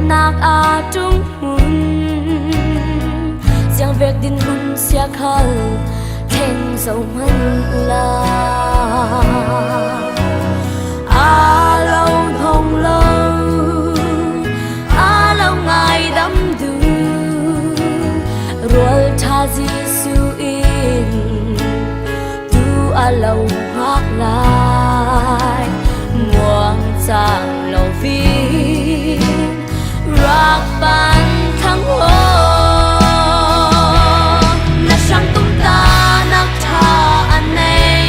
nạc à trung mun giang việc din mun sia khal khen dấu man la a lâu thong lâu a lâu ngày đắm du ruột tha Giêsu in tu a lâu hát lại muang sang lâu vi rock ban thăng hồ na sang tum ta nak tha anh này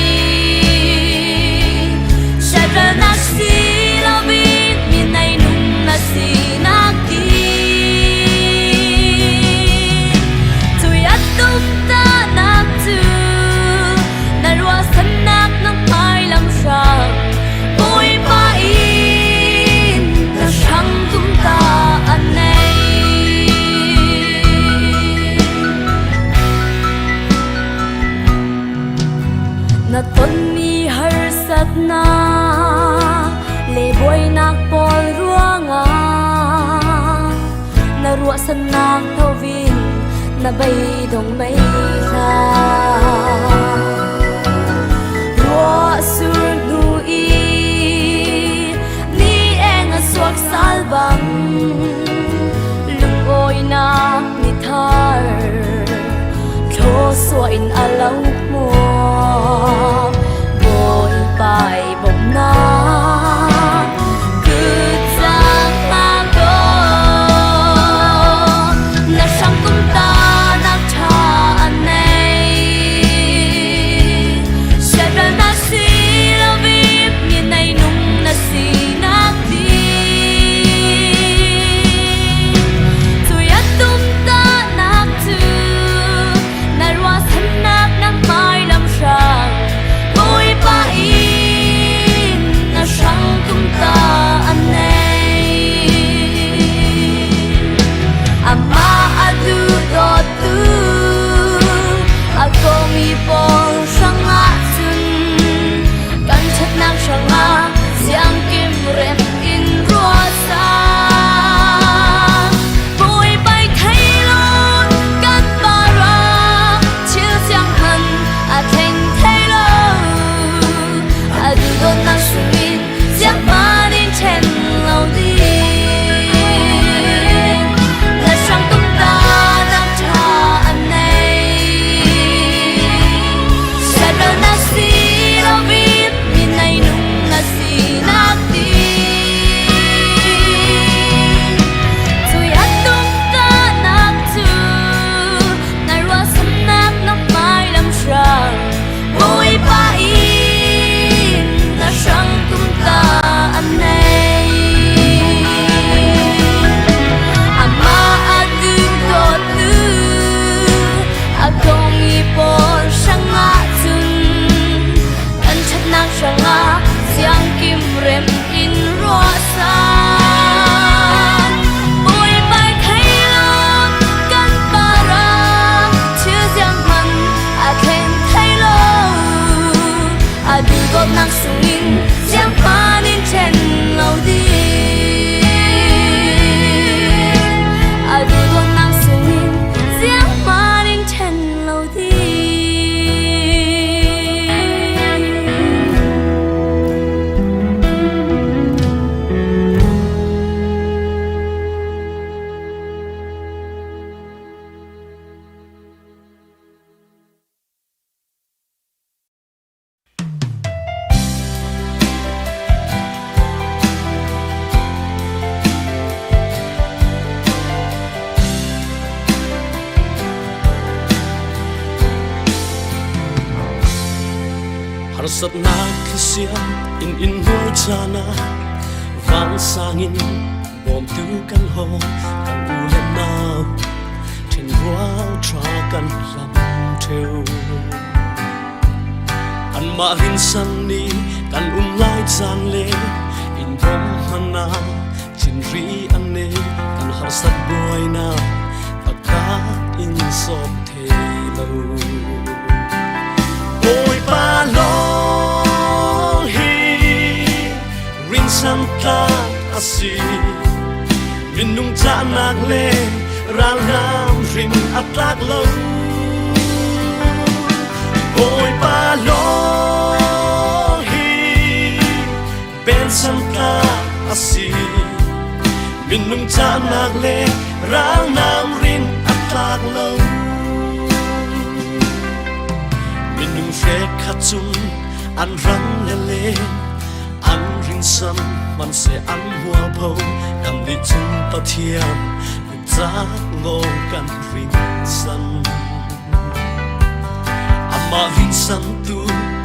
sẽ ra na si la vi min này nung na si na ki tui at tum ta nak tu na rua san nak nak mai lam sang oi pa in na sang tum ta anh này na ton mi har sat na le boy nak pol ruanga na ruwa san nak thovin na bay dong bay kha ruwa sur nu i ni eng a suak sal bang lung oi nak ni thar tho so in alau mo boy pai bom na cứ giang ma go na sang kum ta na tha anh này sẽ ra na si la vi miền này nung na si na đi tui at tum ta na tu na rua san nak nak mai lam sang oi pa in na sang tum ta anh này ama adu do tu ako mi pol sang a sun kan chat nak sang a siang kim rem in rua sa boy bai thai lon kan para chill siang han a theng thai lo adu do na suin siang man in chen lo di na sang tum ta na tha anh này sẽ ra na si lo vi min này nung na si na ti tui at tum ta na tu na rua san nak nak mai lam sang oi pa in na sang tum ta anh này ama adu do tu akong ipon sang a sun kan chat nak sang a siang kim rem in ro sa boy bai thai lon kan para chill siang man a khen thai lo adu go nak sungin siang pan in chen lo di adu go nak sungin siang pan in chen lo di Harsat na kisiam in nuôi chana vang sangin bom tu kan ho kan ulen now trên hoa tra kan lam theo an ma hin san ni kan lai chan le in bom hana chin ri an ne kan harsat boy na taka in sop thelo oi pa long hi rin san ta asi Min nung cha nak le ral nam rin at lag lâu Ôi ba lo hi Ben sam ka asi Min nung cha nak le ral nam rin at lag lâu Min nung re khat chung an rang le le An rin sam man se an hua bầu Kam đi chung pa thiam Nung cha ngô kan rin san Ama rin san tu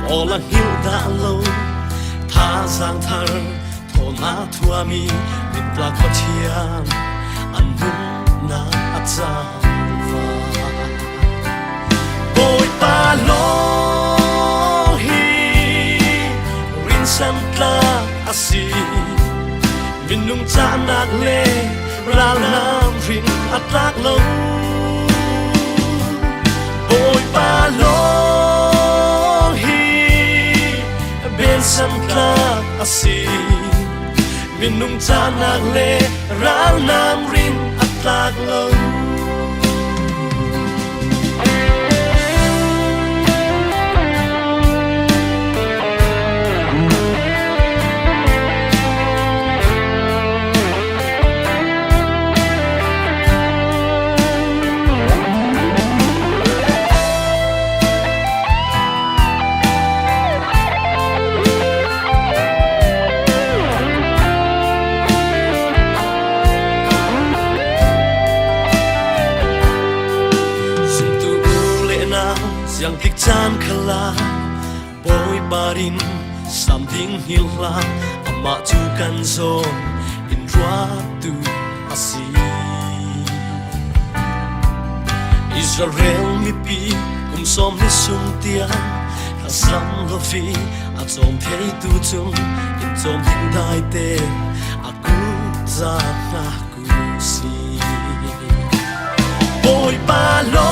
Ola hil da lâu Tha giang thar Tho na thua mi Min plak pa thiam An nung na at cha va Ôi pa lo hi Rin san tla asi Min nung cha nak le Ral nam rin at lag lâu Ôi ba lo hi Ben sam tla asi Min nung cha nak le Ral nam rin at lag lâu Yang tik chan khala boy barin something hilla ama chu kan zon in rua tu asi Israel mi pi som ni sum tia ka sam lo fi a chom thei tu chung in chom tin dai te aku za na ku si boy ba lo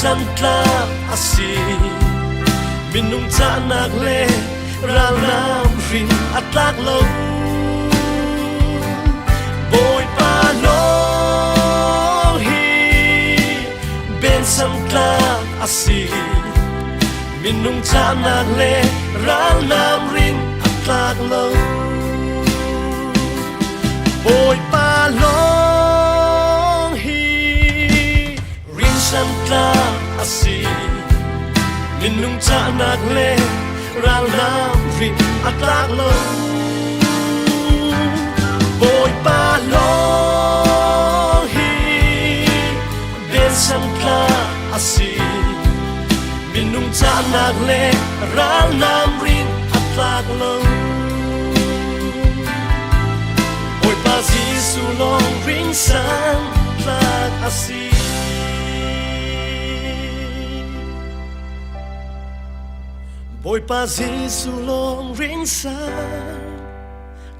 San tla asi Min nung cha nak le Ral nam rin at lag lâu Boy pa lo hi Ben san tla asi Min nung cha nak le Ral nam rin at lag lâu Boy pa lo San tla asi Min nung cha nak le Ral nam rin at lag lâu Boy pa lo hi Ben san tla asi Min nung cha nak le Ral nam rin at lag lâu Boy pa Giêsu long rin san tla asi Boy pa Giêsu long ring sa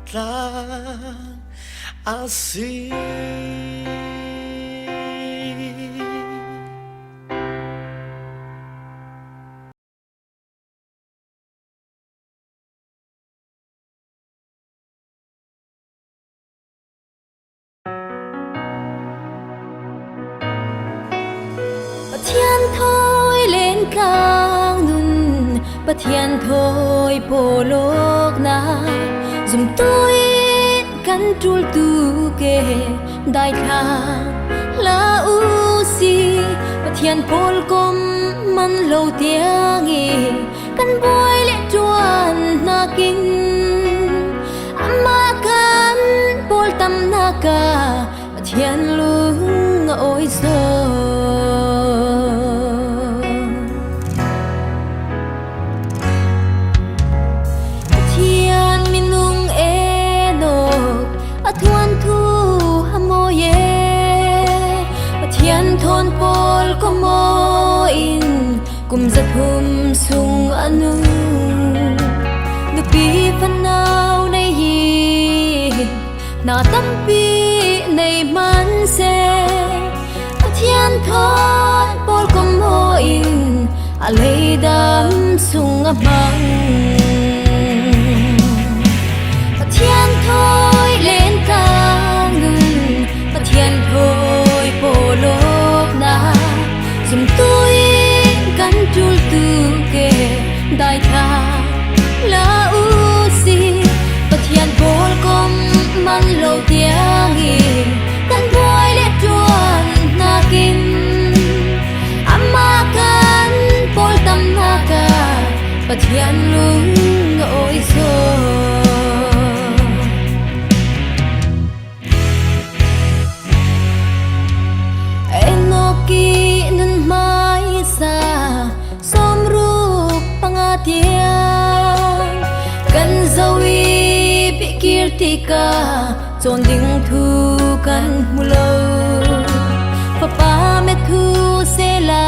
tlang asi Thiên thôi lên cao nun Bà thiên thôi bồ lốc na Dùng tôi căn trul tu kê Đại thang la u si Bà thiên bồ công man lâu tiếng nghi Căn bôi lệ chuan na kinh Amma căn bồ tâm na ca Bà thiên lung ôi rồi Thuan thu hamo ye Thiên thôn pol ko mo in Kum zat hum sung anu Nupi panau nay yi Na tampi nay man se Thiên thôn pol ko mo in Alay dam sung abang Thiên man lâu tiếng hi kan boy le tuan na kin ama kan pol tam na ka pathian lung oi so enoki nun mai sa som ru pangatiang kan zawi pikirtika chon ding thu kan mulo papa me thu sela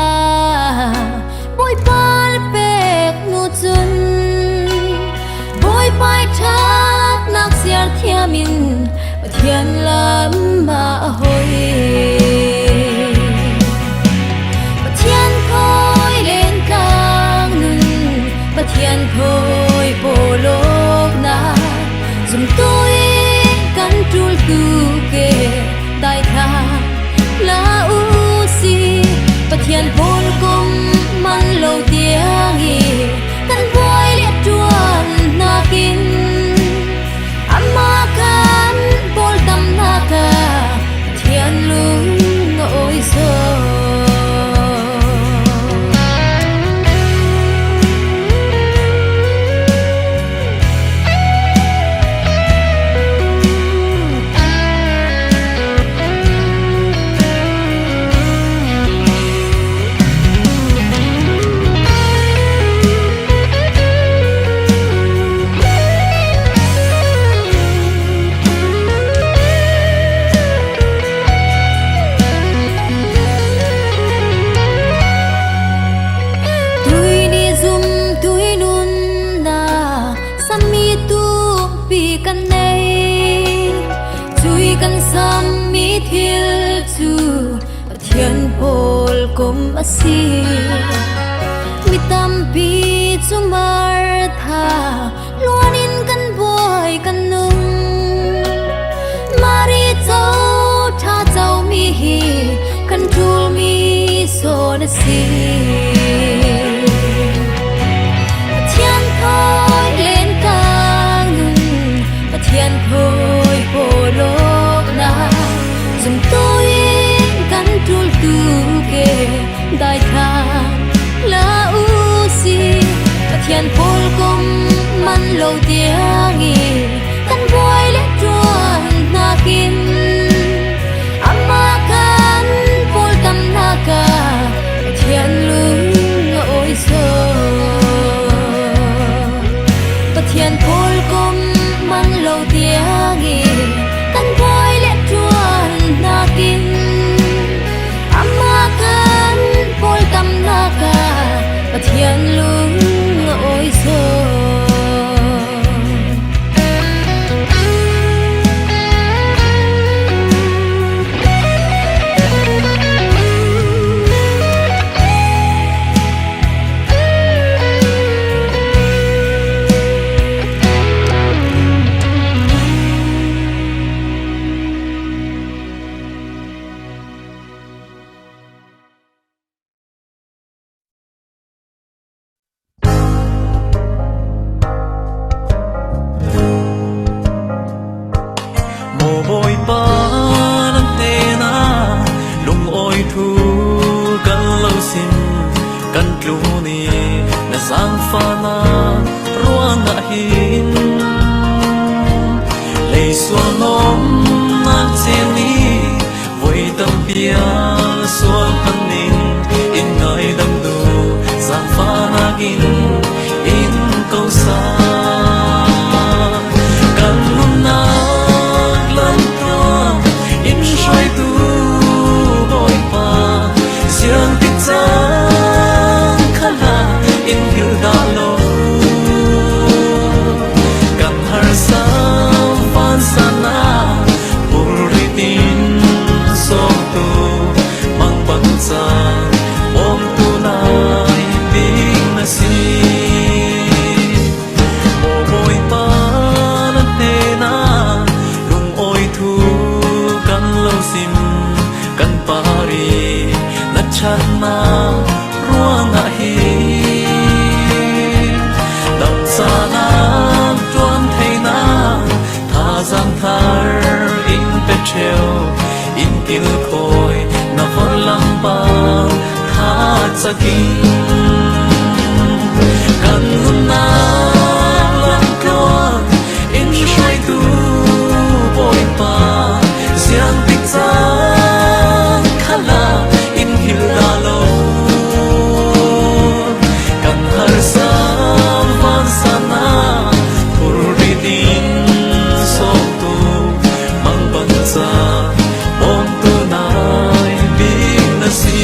boy pal pek nu chun boy pai thak nak siar thiamin pathian lam ma hoi pathian khoi lên cang nun pathian khoi polok na zum tôi kan tul tu ke dai tha la u si pathian pol kom man lo tiang hi kan boy le tuan na kin amma kan pol tam na ka pathian lung oi so thiên pol kom asi mi tam pi chu mar tha luan in kan boy kan nung mari chau tha chau mi hi kan tul mi so na si thiên khoi lên cang nun thiên khoi polok na zum tôi kan tul tu ke dai tha la u si pathian pol kom man lo tiang hi kan boy le tuan na kin amma kan pol tam na ka pathian lung oi so pathian pol kom man lo tiang hi kan boy le tuan na kin pol tam na ka pathian lung oi so Sam fan sana saking kan na lang con in shoi tu boy pa siang tik sa khala in hil da lo kan har sa van sana pur ridin so tu mang ban sa om tu nai bin na si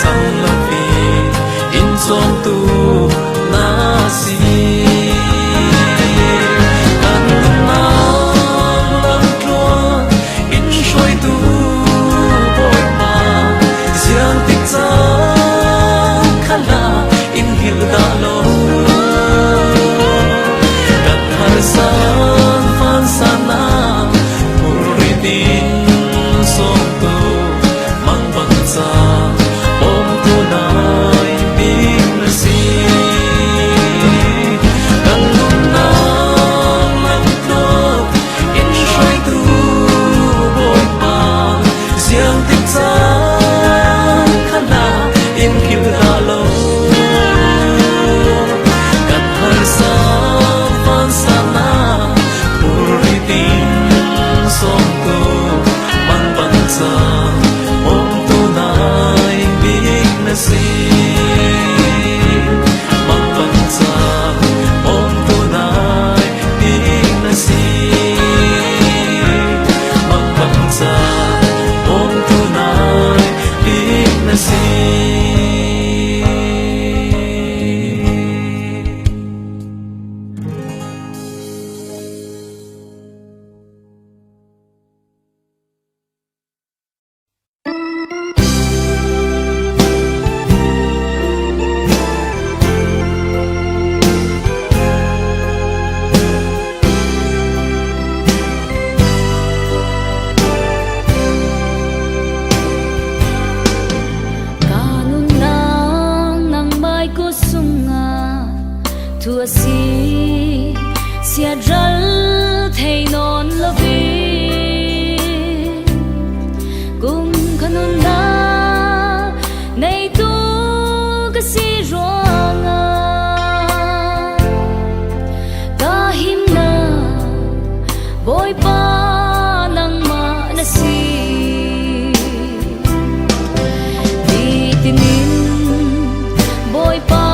sang la pi in som tu na si kan na lam tro in shoi tu boy ma siang tik sa khala in hil da lo kan har san fan sana puri din som tu mang bang sa thua si sia ral thei non la vi cùng kanun na nei tu ka si ronga ta him na boy pa nang ma na si di tinin boy pa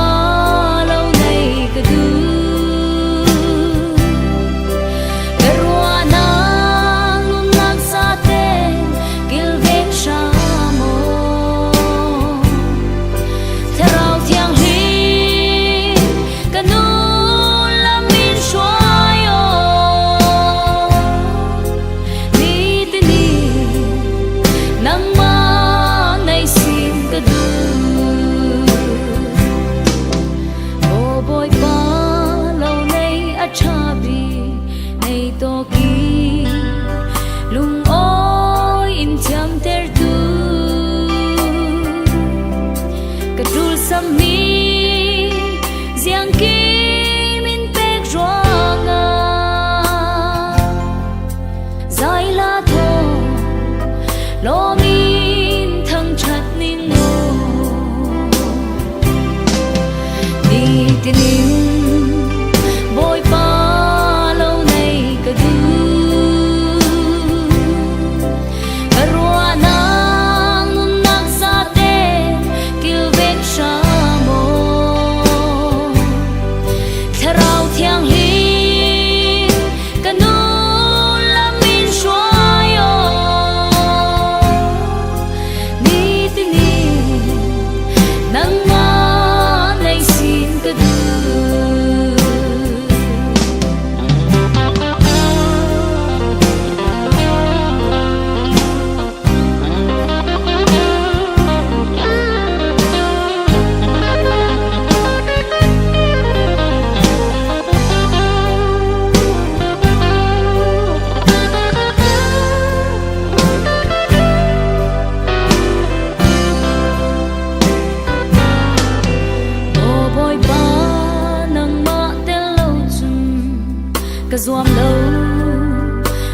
zoom đâu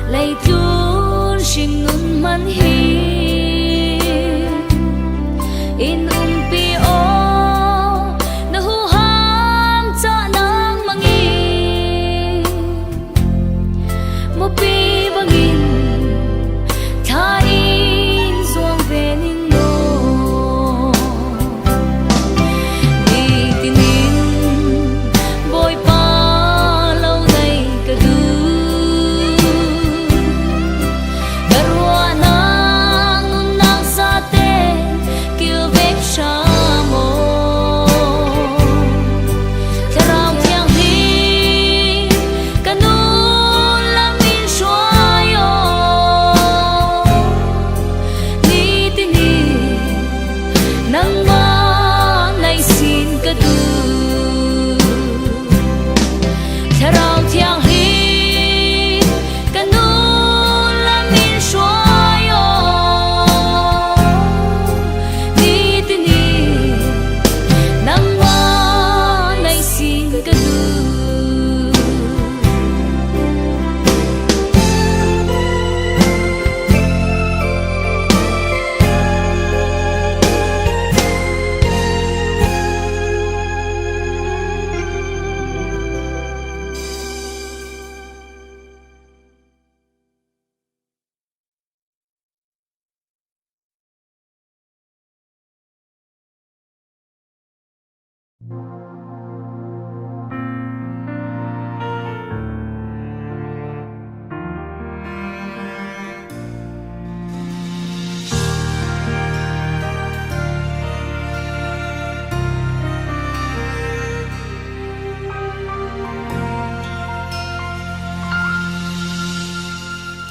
lấy tuôn xin ngân man hi in pi o na hu ham cha nang mangi mo pi bangin tha in zoom về ning no đi tinin boy pa lâu nay cả du darwa nang nang sa te kêu vek sa mo tharau thiang hi kanu lamin shoyo ni tini nang ma nay xin ka du tharau thiang hi kanu lamin shoyo ni tini nang ma nay xin ka du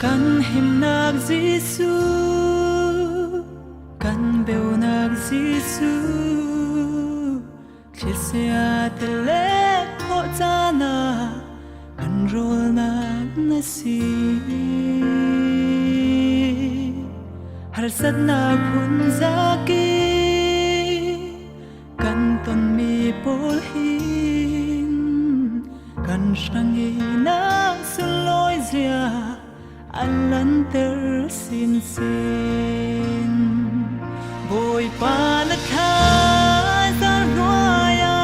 Kan him nak Giêsu, kan bêu nak Giêsu, Chrisia tele ho jana, kan rol nak nasi, har sat nak pun zaki, kan ton mi pol hin, kan shangi nak suloi zia. Alan ter sin sin boy pa na khai sa roya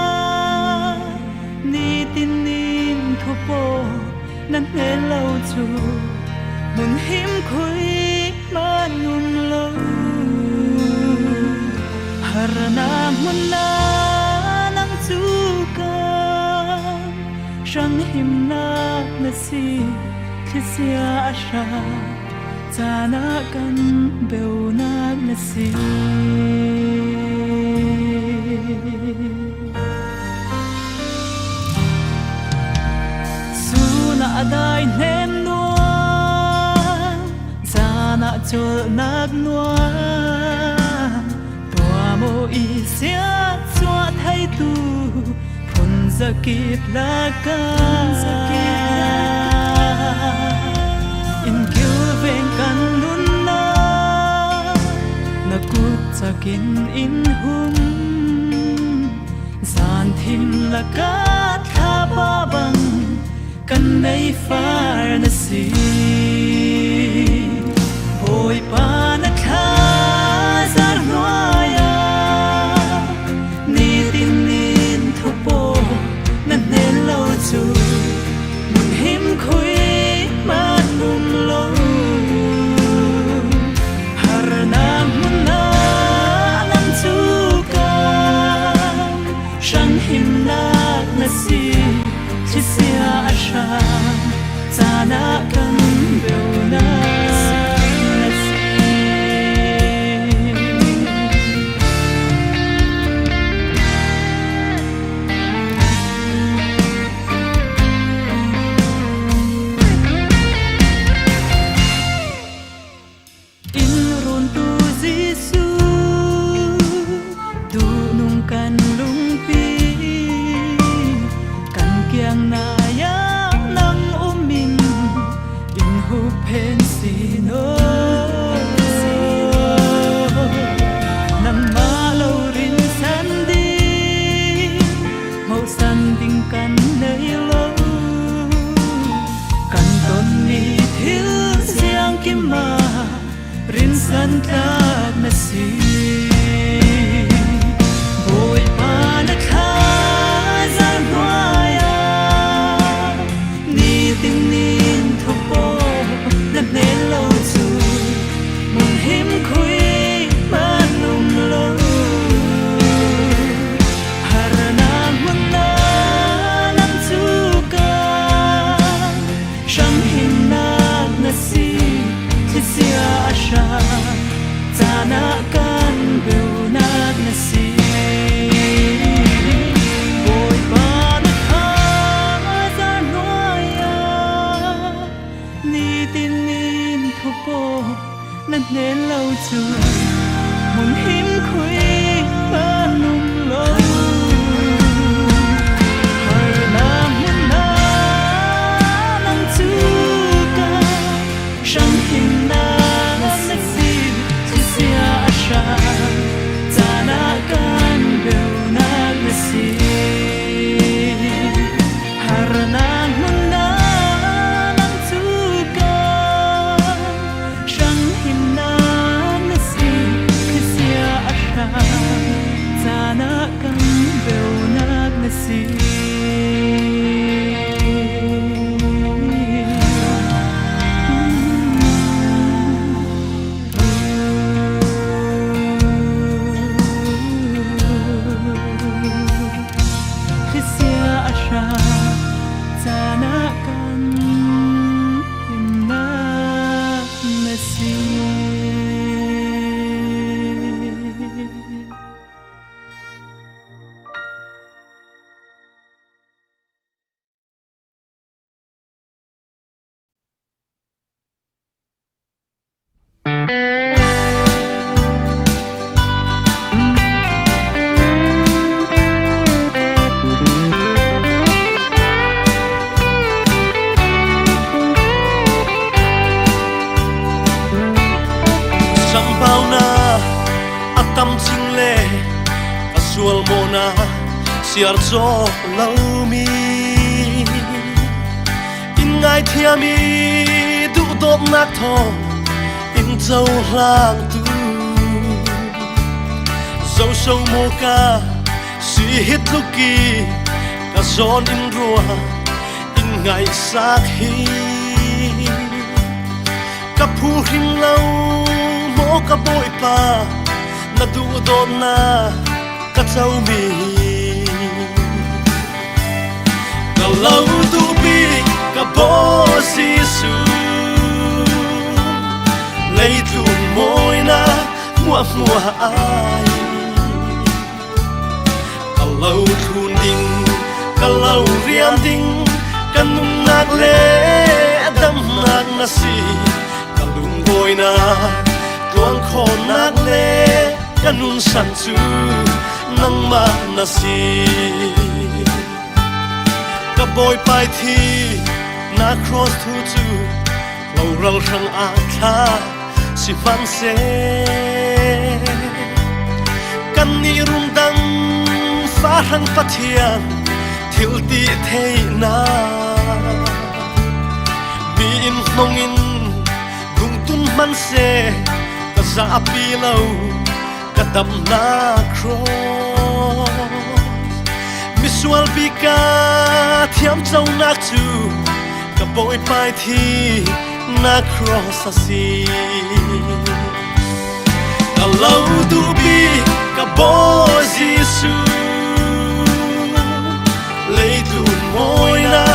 ni tin nin thopo nan he lâu chu mun him khui man nun lo har na mun na nang chu ka sang him na na si Chrisia asha Zana kan beu nak nasi Suna adai nem nuan Zana chul nak nuan Tua mo isia chua thay tu Phun zakit laka In giving kan luna Nakut sakin in hum Zan thim lakat hababang Kan nay far na si Boy pa na khazar noya Ni tinin thupo Na nelaw chu Mun him khui man num lo har na mun na lam chu ka shang him nak na si chisia asha zana kan beu na Canakan biunag na si Boy panakazar noya Ni tinin thupo Nat nelaw chu Mong him khuy panum lo Har na mun na nang chu ka Shang him na Canakan biunag na si Haranan mo na ng tugan Siyang hinang na si Kisya asya Canakan biunag na si Sual mona siar cho lau mi in ngai thia mi du dop nak tho in châu lang tu zo sâu mo ka si hit luki ka zon in rua in ngai sak hi ka phu hing lau mo ka boi pa na du dop na ka châu mi ka lau tu bi ka bo si su lấy tu môi na mua mua ai ka lau thun ding ka lau riam ding ka nung nak le dam nak na si ka lung boy na tuang khon nak le ka nun san chu nang ma na si ka boy pai thi na cross thu chu lâu rau răng a tha si van se kan ni rum dang fa hang pathian thil ti thei na mi in mong in gung tun man se ka za pi lâu ka dam na cross mi sual bi ka thiam chau nak chu ka boy pai thi na cross a si ka lau tu bi ka boy jisu lấy tu môi na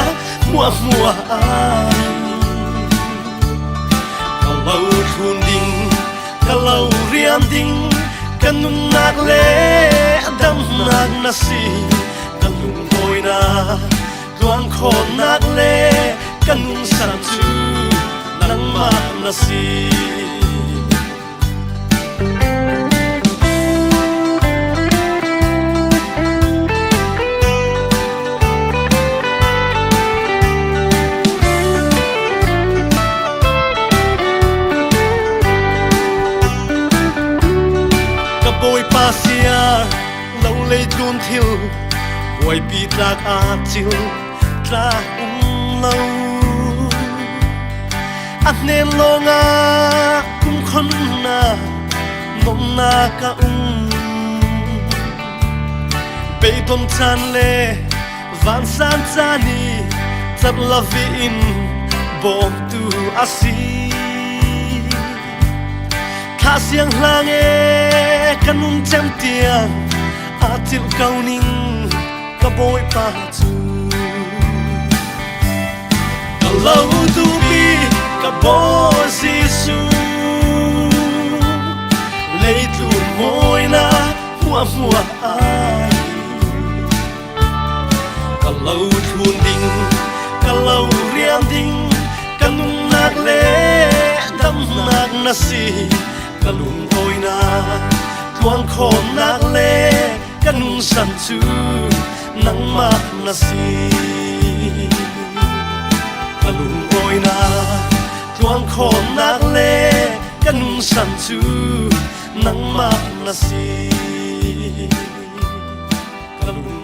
mua mua ai ka lau thun ding ka lau riam ding ka nung nak le dam nak na si ka lung boy na tuang khon nak le ka nung san chu nang ma na si ka boy pa sia lo le dun thil quay pi tak a chiu ta lâu nên lo nga cũng khôn na mong na ka bay tom chan le van san chani chap la vi in bom tu asi kha siang hlang e kanum chem tiang a til kau ning ka boy pa chu ka lo tu bi ka bo jisu mà mùa ai cả lâu thuôn đình cả lâu riêng đình cả nung nạc lệ đâm nạc na si cả lung ôi na tuang khom nạc lệ cả nung san chu nang mak na si cả lung ôi na tuang khom nạc lệ cả nung san chu nang mak na si cả lung